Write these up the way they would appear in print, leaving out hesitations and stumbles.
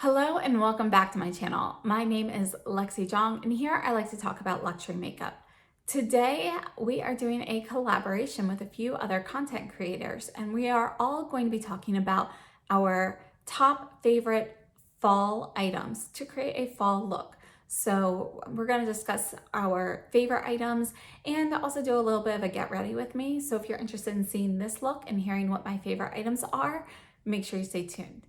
Hello and welcome back to my channel. My name is Lexi Jong and here I like to talk about luxury makeup. Today we are doing a collaboration with a few other content creators and we are all going to be talking about our top favorite fall items to create a fall look. So we're going to discuss our favorite items and also do a little bit of a get ready with me. So if you're interested in seeing this look and hearing what my favorite items are, make sure you stay tuned.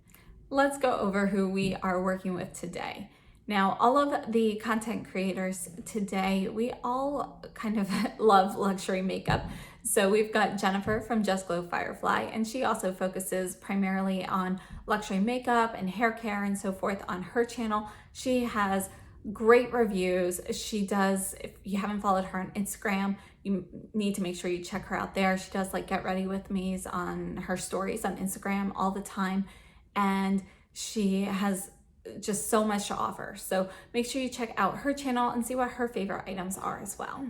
Let's go over who we are working with today. Now, all of the content creators today, we all kind of love luxury makeup. So we've got Jennifer from Just Glow Firefly, and she also focuses primarily on luxury makeup and hair care and so forth on her channel. She has great reviews. She does, if you haven't followed her on Instagram, you need to make sure you check her out there. She does like get ready with me's on her stories on Instagram all the time. And she has just so much to offer. So make sure you check out her channel and see what her favorite items are as well.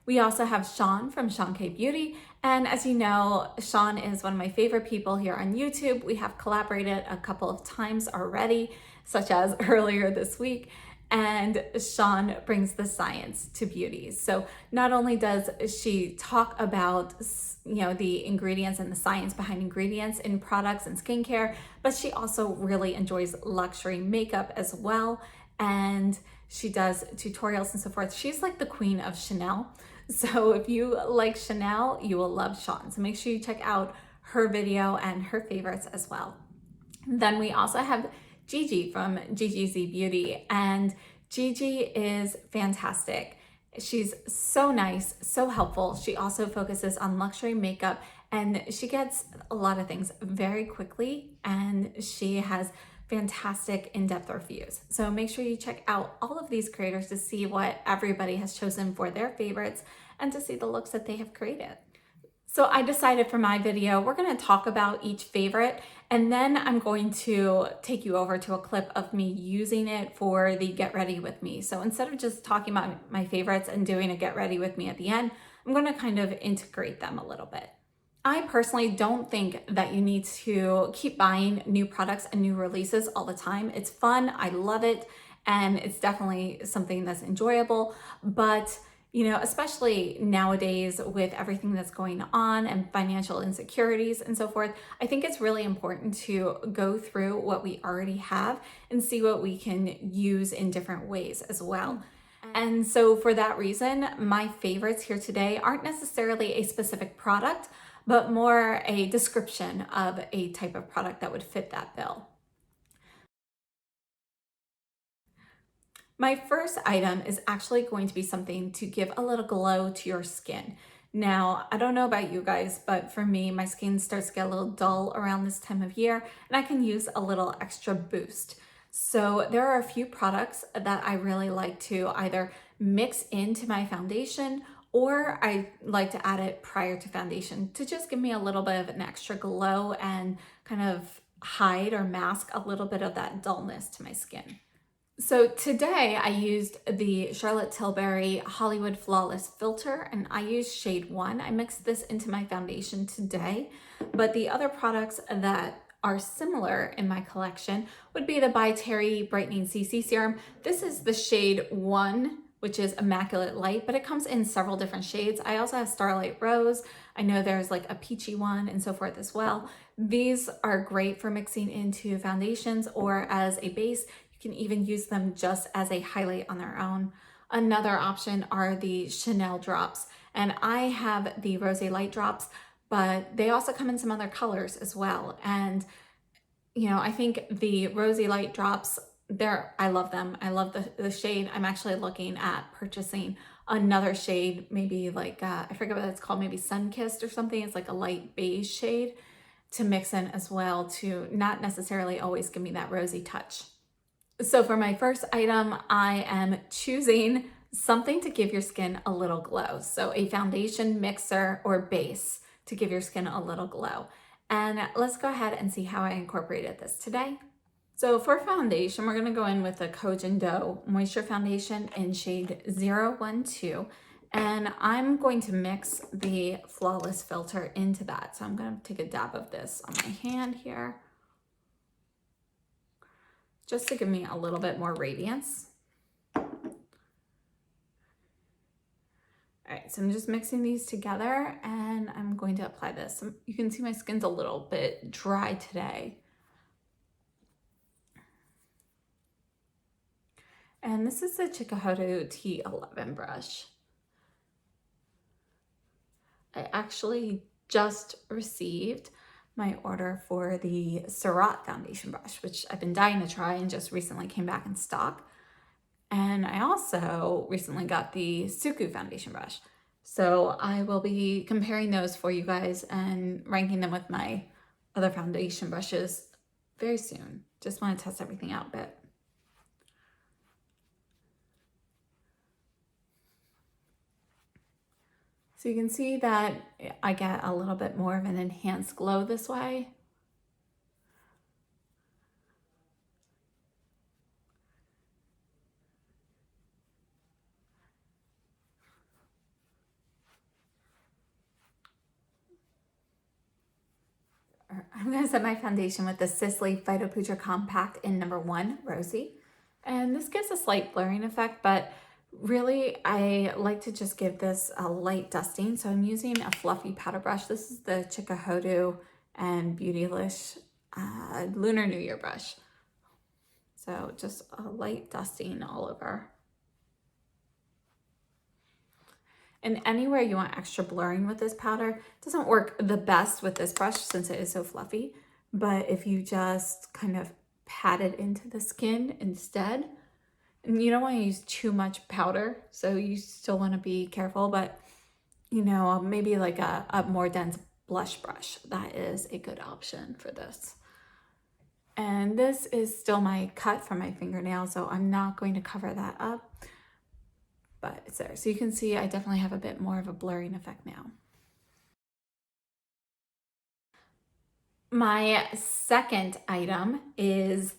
We also have Sean from Chantecaille Beauty. And as you know, Sean is one of my favorite people here on YouTube. We have collaborated a couple of times already, such as earlier this week. And Sean brings the science to beauty. So not only does she talk about, the ingredients and the science behind ingredients in products and skincare, but she also really enjoys luxury makeup as well. And she does tutorials and so forth. She's like the queen of Chanel. So if you like Chanel, you will love Sean. So make sure you check out her video and her favorites as well. Then we also have Gigi from GGZ Beauty, and Gigi is fantastic. She's so nice, so helpful. She also focuses on luxury makeup and she gets a lot of things very quickly, and she has fantastic in-depth reviews. So make sure you check out all of these creators to see what everybody has chosen for their favorites and to see the looks that they have created. So I decided for my video, we're going to talk about each favorite, and then I'm going to take you over to a clip of me using it for the get ready with me. So instead of just talking about my favorites and doing a get ready with me at the end, I'm going to kind of integrate them a little bit. I personally don't think that you need to keep buying new products and new releases all the time. It's fun, I love it, and it's definitely something that's enjoyable, but especially nowadays with everything that's going on and financial insecurities and so forth, I think it's really important to go through what we already have and see what we can use in different ways as well. And so for that reason, my favorites here today aren't necessarily a specific product, but more a description of a type of product that would fit that bill. My first item is actually going to be something to give a little glow to your skin. Now, I don't know about you guys, but for me, my skin starts to get a little dull around this time of year, and I can use a little extra boost. So there are a few products that I really like to either mix into my foundation, or I like to add it prior to foundation to just give me a little bit of an extra glow and kind of hide or mask a little bit of that dullness to my skin. So today I used the Charlotte Tilbury Hollywood Flawless Filter, and I used shade 1. I mixed this into my foundation today, but the other products that are similar in my collection would be the By Terry Brightening CC Serum. This is the shade 1, which is Immaculate Light, but it comes in several different shades. I also have Starlight Rose. I know there's like a peachy one and so forth as well. These are great for mixing into foundations or as a base. You can even use them just as a highlight on their own. Another option are the Chanel drops, and I have the Rosé Light drops, but they also come in some other colors as well. And I think the Rosé Light drops, I love them. I love the shade. I'm actually looking at purchasing another shade, maybe like I forget what it's called, maybe Sun-Kissed or something. It's like a light beige shade to mix in as well, to not necessarily always give me that rosy touch. So for my first item, I am choosing something to give your skin a little glow. So a foundation mixer or base to give your skin a little glow. And let's go ahead and see how I incorporated this today. So for foundation, we're going to go in with the Kojin Dough Moisture Foundation in shade 012. And I'm going to mix the Flawless Filter into that. So I'm going to take a dab of this on my hand here. just to give me a little bit more radiance. All right, so I'm just mixing these together and I'm going to apply this. You can see my skin's a little bit dry today. And this is the Shiseido T11 brush. I actually just received my order for the Surratt foundation brush, which I've been dying to try and just recently came back in stock. And I also recently got the Suku foundation brush. So I will be comparing those for you guys and ranking them with my other foundation brushes very soon. Just want to test everything out a bit. So you can see that I get a little bit more of an enhanced glow this way. I'm going to set my foundation with the Sisley Phyto Putre Compact in number 1, Rosy. And this gives a slight blurring effect, but really I like to just give this a light dusting. So I'm using a fluffy powder brush. This is the Shiseido and Beautylish Lunar New Year brush. So just a light dusting all over. And anywhere you want extra blurring with this powder, it doesn't work the best with this brush since it is so fluffy. But if you just kind of pat it into the skin instead, and you don't want to use too much powder, so you still want to be careful, but you know, maybe like a more dense blush brush, that is a good option for this. And this is still my cut from my fingernail, so I'm not going to cover that up. But it's there. So you can see I definitely have a bit more of a blurring effect now. My second item is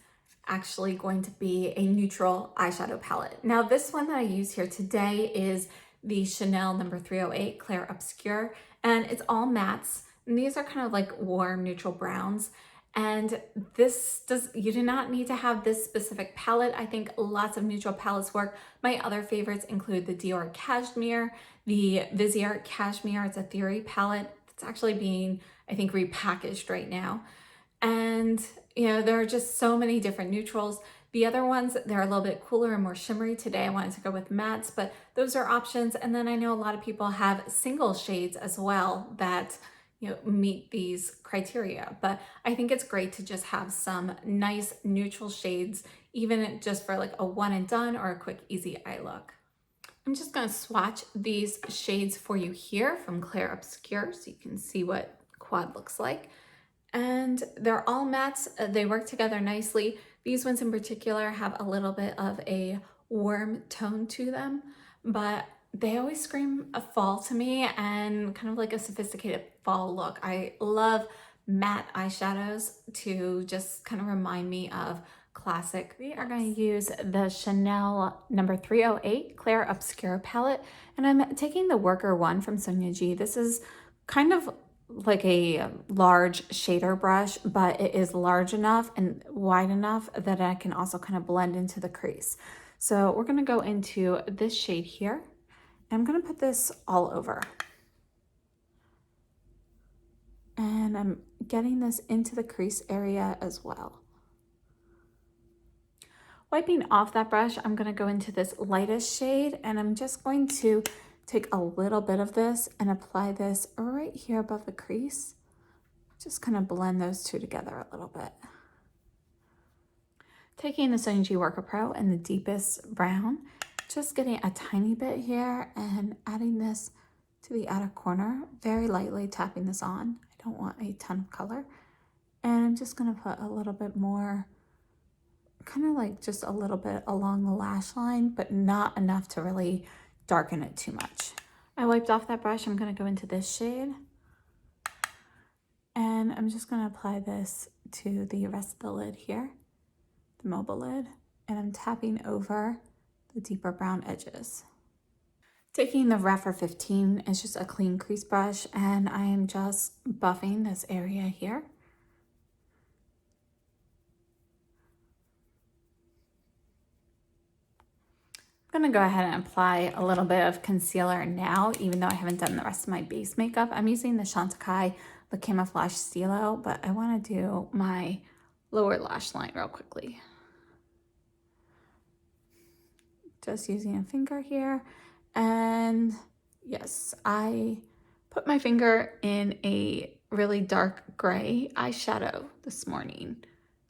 actually going to be a neutral eyeshadow palette. Now this one that I use here today is the Chanel number 308 Clair Obscure, and it's all mattes. And these are kind of like warm neutral browns. And you do not need to have this specific palette. I think lots of neutral palettes work. My other favorites include the Dior Cashmere, the Viseart Cashmere. It's a Theory palette. It's actually being, I think, repackaged right now. And, you know, there are just so many different neutrals. The other ones, they're a little bit cooler and more shimmery. Today I wanted to go with mattes, but those are options. And then I know a lot of people have single shades as well that, you know, meet these criteria. But I think it's great to just have some nice neutral shades, even just for like a one and done or a quick easy eye look. I'm just gonna swatch these shades for you here from Clair Obscure so you can see what quad looks like. And they're all mattes, they work together nicely. These ones in particular have a little bit of a warm tone to them, but they always scream a fall to me and kind of like a sophisticated fall look. I love matte eyeshadows to just kind of remind me of classic. We are going to use the Chanel number 308 Clair Obscure palette, and I'm taking the Worker one from Sonia G. This is kind of like a large shader brush, but it is large enough and wide enough that I can also kind of blend into the crease. So we're going to go into this shade here. I'm going to put this all over. And I'm getting this into the crease area as well. Wiping off that brush, I'm going to go into this lightest shade, and I'm just going to take a little bit of this and apply this right here above the crease. Just kind of blend those two together a little bit. Taking the Sonia G Worker Pro in the deepest brown, just getting a tiny bit here and adding this to the outer corner, very lightly tapping this on. I don't want a ton of color. And I'm just gonna put a little bit more, kind of like just a little bit along the lash line, but not enough to really darken it too much. I wiped off that brush. I'm going to go into this shade, and I'm just going to apply this to the rest of the lid here, the mobile lid, and I'm tapping over the deeper brown edges. Taking the Rephr 15 is just a clean crease brush, and I am just buffing this area here. gonna go ahead and apply a little bit of concealer now, even though I haven't done the rest of my base makeup. I'm using the Chantecaille, the Camouflage Stilo, but I wanna do my lower lash line real quickly. Just using a finger here. And yes, I put my finger in a really dark gray eyeshadow this morning.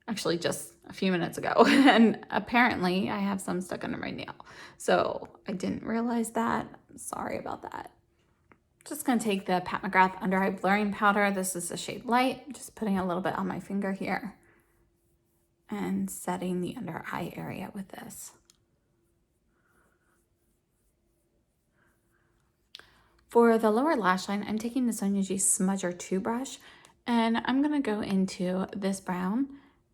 Actually, just a few minutes ago. And apparently I have some stuck under my nail. So I didn't realize that. Sorry about that. Just gonna take the Pat McGrath Under Eye Blurring Powder. This is the shade Light. Just putting a little bit on my finger here and setting the under eye area with this. For the lower lash line, I'm taking the Sonia G Smudger 2 brush, and I'm gonna go into this brown,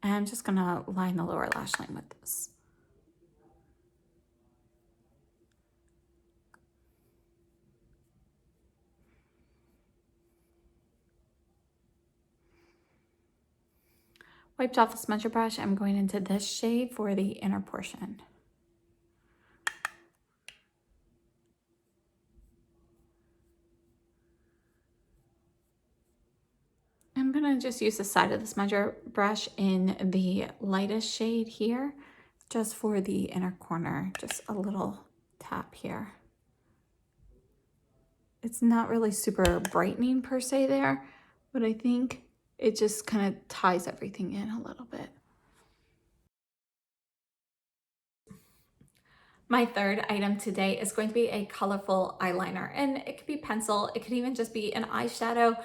and I'm just gonna line the lower lash line with this. Wiped off the smudger brush, I'm going into this shade for the inner portion. I'm gonna just use the side of the smudger brush in the lightest shade here, just for the inner corner, just a little tap here. It's not really super brightening per se there, but I think it just kind of ties everything in a little bit. My third item today is going to be a colorful eyeliner, and it could be pencil, it could even just be an eyeshadow,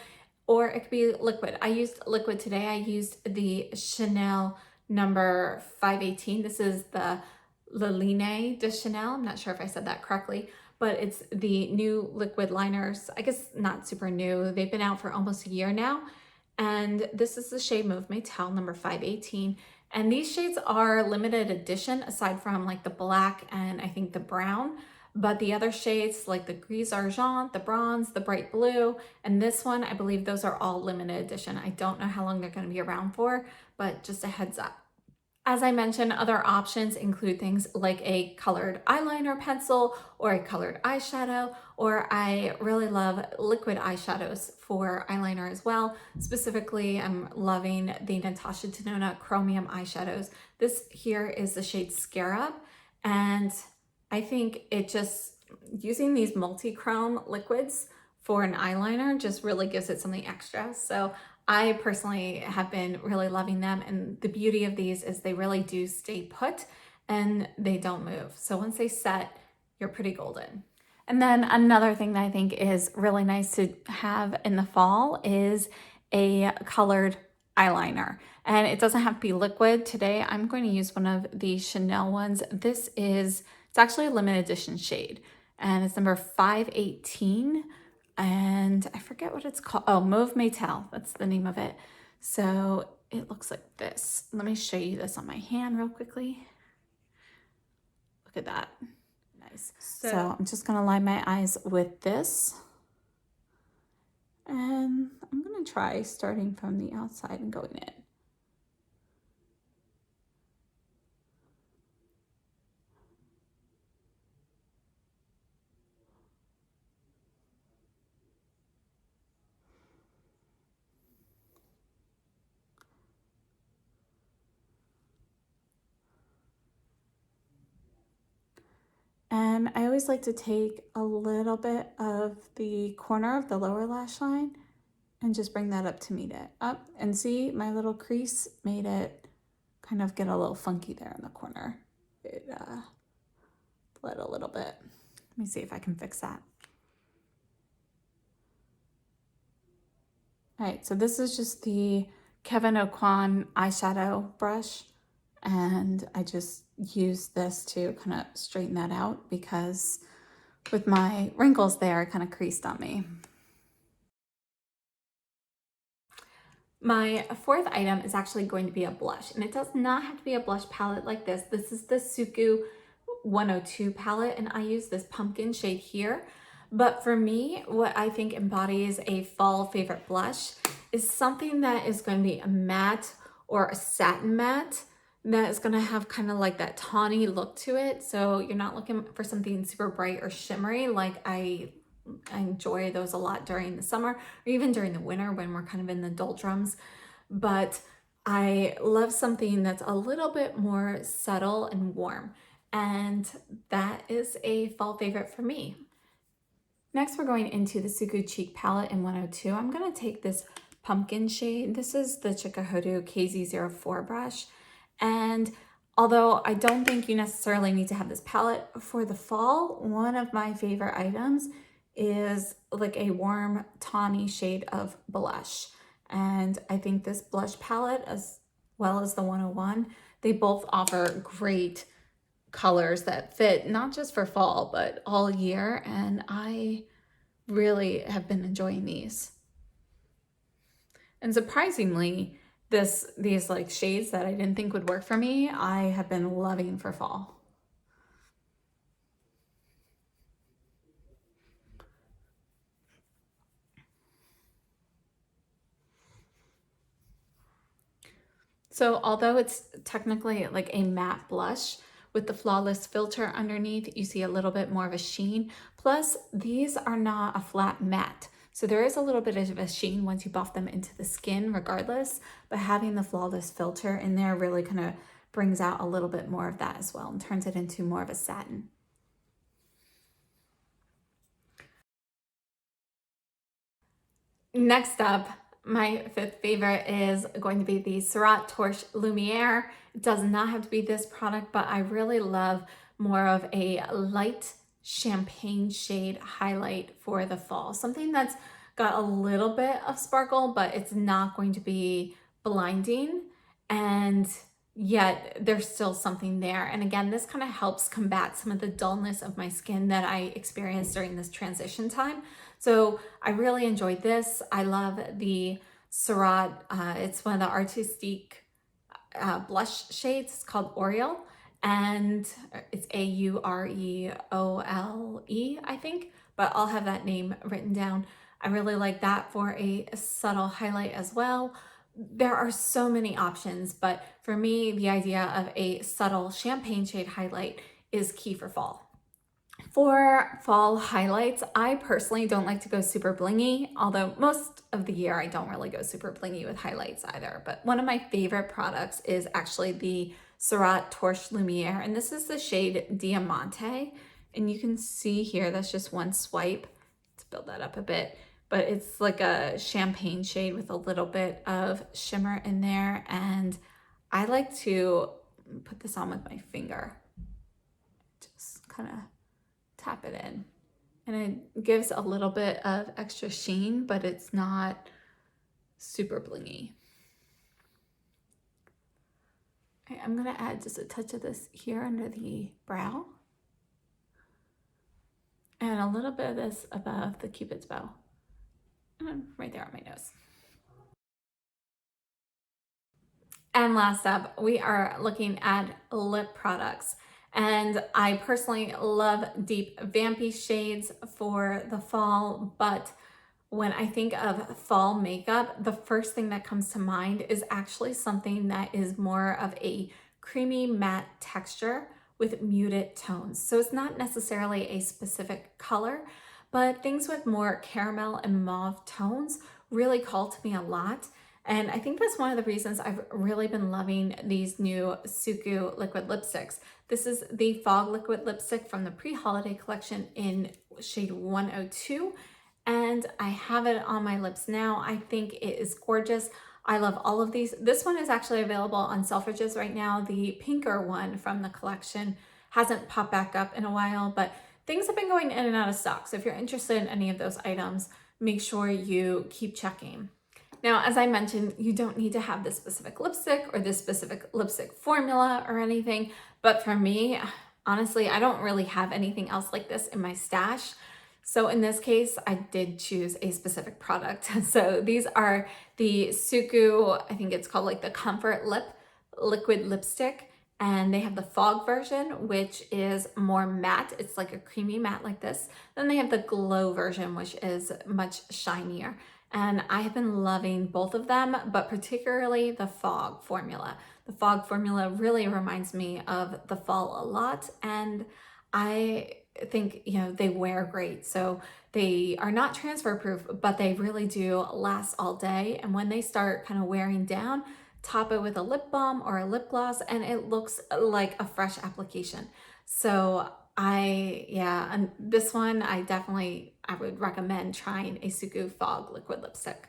or it could be liquid. I used liquid today. I used the Chanel number 518. This is the La Ligne de Chanel. I'm not sure if I said that correctly, but it's the new liquid liners. I guess not super new. They've been out for almost a year now. And this is the shade Mauve Maytal number 518. And these shades are limited edition aside from like the black and I think the brown. But the other shades like the Gris Argent, the bronze, the bright blue, and this one, I believe those are all limited edition. I don't know how long they're going to be around for, but just a heads up. As I mentioned, other options include things like a colored eyeliner pencil or a colored eyeshadow, or I really love liquid eyeshadows for eyeliner as well. Specifically, I'm loving the Natasha Denona Chromium eyeshadows. This here is the shade Scarab, and I think it just, using these multi-chrome liquids for an eyeliner just really gives it something extra. So I personally have been really loving them, and the beauty of these is they really do stay put and they don't move. So once they set, you're pretty golden. And then another thing that I think is really nice to have in the fall is a colored eyeliner. And it doesn't have to be liquid. Today I'm going to use one of the Chanel ones. This is, it's actually a limited edition shade, and it's number 518. And I forget what it's called. Oh, Mauve Maytal, that's the name of it. So it looks like this. Let me show you this on my hand real quickly. Look at that. Nice. So I'm just gonna line my eyes with this. And I'm gonna try starting from the outside and going in. And I always like to take a little bit of the corner of the lower lash line and just bring that up to meet it. Up, and see my little crease made it kind of get a little funky there in the corner. It bled a little bit. Let me see if I can fix that. All right, so this is just the Kevyn Aucoin eyeshadow brush, and I just use this to kind of straighten that out because with my wrinkles there, it kind of creased on me. My fourth item is actually going to be a blush, and it does not have to be a blush palette like this. This is the Suku 102 palette, and I use this pumpkin shade here. But for me, what I think embodies a fall favorite blush is something that is going to be a matte or a satin matte that is gonna have kind of like that tawny look to it. So you're not looking for something super bright or shimmery. Like I enjoy those a lot during the summer or even during the winter when we're kind of in the doldrums. But I love something that's a little bit more subtle and warm. And that is a fall favorite for me. Next, we're going into the Suku Cheek palette in 102. I'm going to take this pumpkin shade. This is the Chikahodu KZ04 brush. And although I don't think you necessarily need to have this palette for the fall, one of my favorite items is like a warm tawny shade of blush. And I think this blush palette, as well as the 101, they both offer great colors that fit not just for fall, but all year. And I really have been enjoying these. And surprisingly, these like shades that I didn't think would work for me, I have been loving for fall. So although it's technically like a matte blush, with the flawless filter underneath, you see a little bit more of a sheen. Plus, these are not a flat matte. So there is a little bit of a sheen once you buff them into the skin regardless, but having the flawless filter in there really kind of brings out a little bit more of that as well and turns it into more of a satin. Next up, my fifth favorite is going to be the Surratt Torche Lumiere. It does not have to be this product, but I really love more of a light champagne shade highlight for the fall. Something that's got a little bit of sparkle, but it's not going to be blinding. And yet there's still something there. And again, this kind of helps combat some of the dullness of my skin that I experienced during this transition time. So I really enjoyed this. I love the Surratt, it's one of the artistique blush shades. It's called Oriole, and it's Aureole, I think, but I'll have that name written down. I really like that for a subtle highlight as well. There are so many options, but for me, the idea of a subtle champagne shade highlight is key for fall. For fall highlights, I personally don't like to go super blingy, although most of the year I don't really go super blingy with highlights either. But one of my favorite products is actually the Surratt Torche Lumiere, and this is the shade Diamante. And you can see here, that's just one swipe. Let's build that up a bit. But it's like a champagne shade with a little bit of shimmer in there. And I like to put this on with my finger. Just kind of tap it in. And it gives a little bit of extra sheen, but it's not super blingy. Okay, I'm gonna add just a touch of this here under the brow. And a little bit of this above the Cupid's bow. And right there on my nose. And last up, we are looking at lip products. And I personally love deep vampy shades for the fall, but when I think of fall makeup, the first thing that comes to mind is actually something that is more of a creamy matte texture with muted tones. So it's not necessarily a specific color, but things with more caramel and mauve tones really call to me a lot. And I think that's one of the reasons I've really been loving these new Suku liquid lipsticks. This is the Fog liquid lipstick from the pre-holiday collection in shade 102. And I have it on my lips now. I think it is gorgeous. I love all of these. This one is actually available on Selfridges right now. The pinker one from the collection hasn't popped back up in a while, but things have been going in and out of stock. So if you're interested in any of those items, make sure you keep checking. Now, as I mentioned, you don't need to have this specific lipstick or this specific lipstick formula or anything. But for me, honestly, I don't really have anything else like this in my stash. So in this case, I did choose a specific product. So these are the Suku, I think it's called like the Comfort Lip liquid lipstick. And they have the Fog version, which is more matte. It's like a creamy matte like this. Then they have the Glow version, which is much shinier. And I have been loving both of them, but particularly the Fog formula. The fog formula really reminds me of the fall a lot, and I think, you know, they wear great. So they are not transfer proof, but they really do last all day. And when they start kind of wearing down, top it with a lip balm or a lip gloss, and it looks like a fresh application. So yeah, and this one I would recommend trying a Suku Fog liquid lipstick.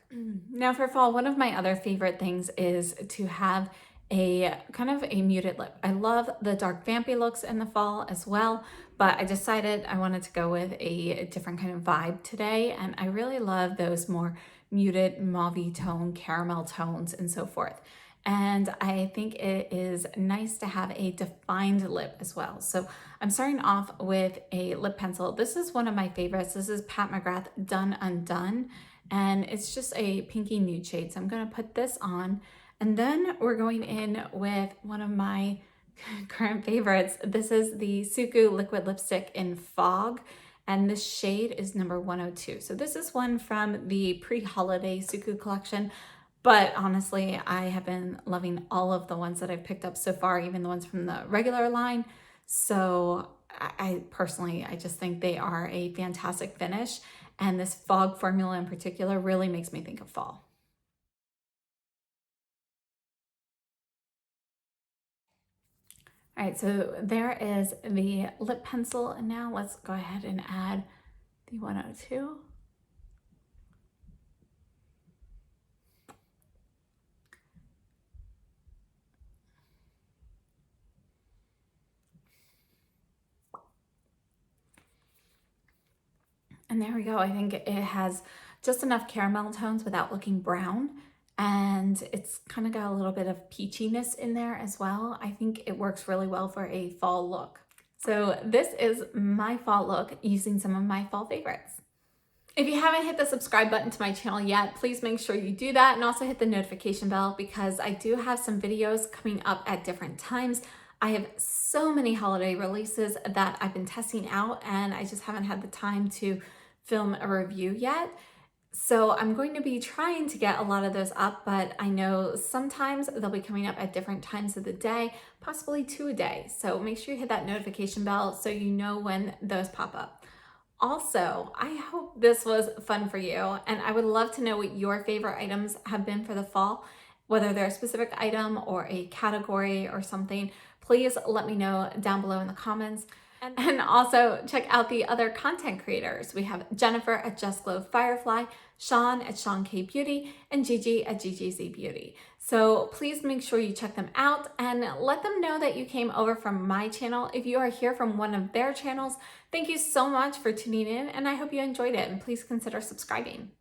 Now for fall, one of my other favorite things is to have a kind of a muted lip. I love the dark vampy looks in the fall as well, but I decided I wanted to go with a different kind of vibe today, and I really love those more muted mauve tone, caramel tones, and so forth. And I think it is nice to have a defined lip as well. So I'm starting off with a lip pencil. This is one of my favorites. This is Pat McGrath Done Undone, and it's just a pinky nude shade. So I'm gonna put this on, and then we're going in with one of my current favorites. This is the Suku liquid lipstick in Fog, and this shade is number 102. So this is one from the pre-holiday Suku collection, but honestly, I have been loving all of the ones that I've picked up so far, even the ones from the regular line. So I personally, I just think they are a fantastic finish, and this Fog formula in particular really makes me think of fall. All right, so there is the lip pencil, and now let's go ahead and add the 102. And there we go. I think it has just enough caramel tones without looking brown. And it's kind of got a little bit of peachiness in there as well. I think it works really well for a fall look. So this is my fall look using some of my fall favorites. If you haven't hit the subscribe button to my channel yet, please make sure you do that, and also hit the notification bell, because I do have some videos coming up at different times. I have so many holiday releases that I've been testing out, and I just haven't had the time to film a review yet. So I'm going to be trying to get a lot of those up, but I know sometimes they'll be coming up at different times of the day, possibly 2 a day. So make sure you hit that notification bell so you know when those pop up. Also, I hope this was fun for you, and I would love to know what your favorite items have been for the fall, whether they're a specific item or a category or something. Please let me know down below in the comments. And also check out the other content creators. We have Jennifer at Just Glow Firefly, Sean at Sean K Beauty, and Gigi at GGZ Beauty. So please make sure you check them out and let them know that you came over from my channel. If you are here from one of their channels, thank you so much for tuning in, and I hope you enjoyed it, and please consider subscribing.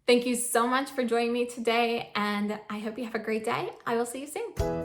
Thank you so much for joining me today, and I hope you have a great day. I will see you soon.